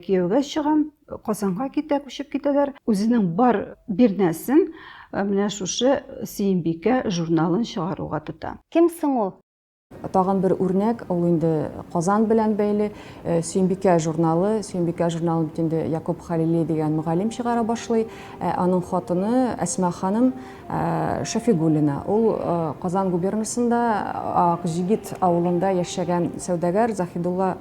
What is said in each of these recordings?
Кияүгә чыгам, Казанга күчеп китәләр. Үзенең бар бирнәсен менә шушы Сөембикә журналын чыгаруга тота. Кем соң ул? Тагын бер үрнәк, ул инде Казан белән бәйле. Сөембикә журналы бит инде Якуб Халили дигән мөгаллим чыгара башлый. Аның хатыны Әсма ханым Шафигуллина. Ул Казан губернасында Акҗигит авылында яшәгән сәүдәгәр Заһидулла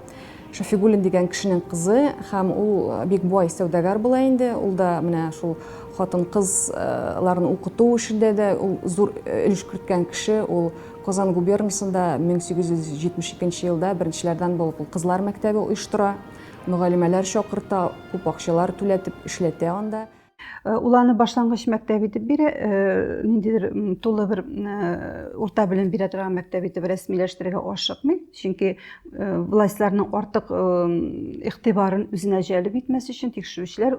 Шафигуллин дигән кешенең кызы, һәм ул бик бай сәүдәгәр була инде. Ул да менә шул хатын-кызларны укыту эшендә дә ул зур өлеш керткән кеше. Ул Казан губернасында 1872 елда беренчеләрдән булып кызлар мәктәбе оештыра, мөгаллимәләр чакырта, күп акчалар түләтеп эшләтә анда. Ул аны башлангыч мәктәп итеп бирә, ниндидер тулы бер урта белем бирә торган мәктәп итеп рәсмиләштерергә ашыкмый, чөнки властьларның артык игътибарын үзенә җәлеп итмәс өчен, тикшерүчеләр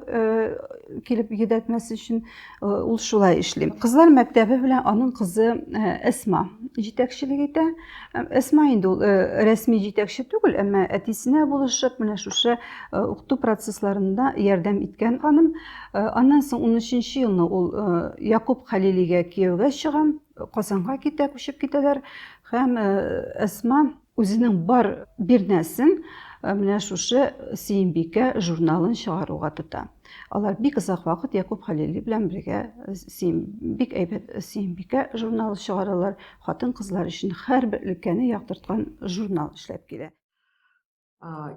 килеп йөдәтмәс өчен ул шулай эшли. Кызлар мәктәбе белән аның кызы Әсма җитәкчелек итә. Әсма инде ул рәсми җитәкче түгел, әмма әтисенә булышып, менә шушы укыту процессларында ярдәм иткән ханым. Аннан соң 13-нче елны ул Якуб Халилигә кияүгә чыгам, Казанга күчеп китәләр, һәм Әсма үзенең бар бирнәсен менә шушы Сөембикә журналын чыгаруга тота. Алар бик озак вакыт Якуб Халили белән бергә бик әйбәт Сөембикә журналы чыгаралар. Хатын-кызлар өчен һәрбер өлкәне яктырткан журнал эшләп килә.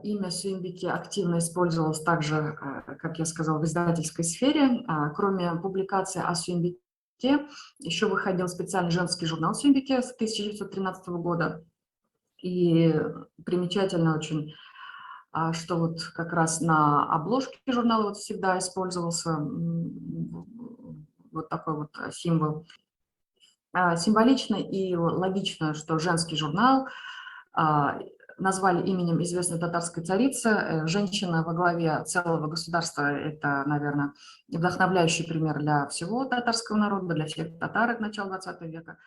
Имя Сөембикә активно использовалось также, как я сказал, в издательской сфере. Кроме публикации о Сөембикә, еще выходил специальный женский журнал Сөембикә с 1913 года. И примечательно очень, что вот как раз на обложке журнала вот всегда использовался вот такой вот символ. Символично и логично, что женский журнал назвали именем известной татарской царицы. Женщина во главе целого государства – это, наверное, вдохновляющий пример для всего татарского народа, для всех татарок начала XX века.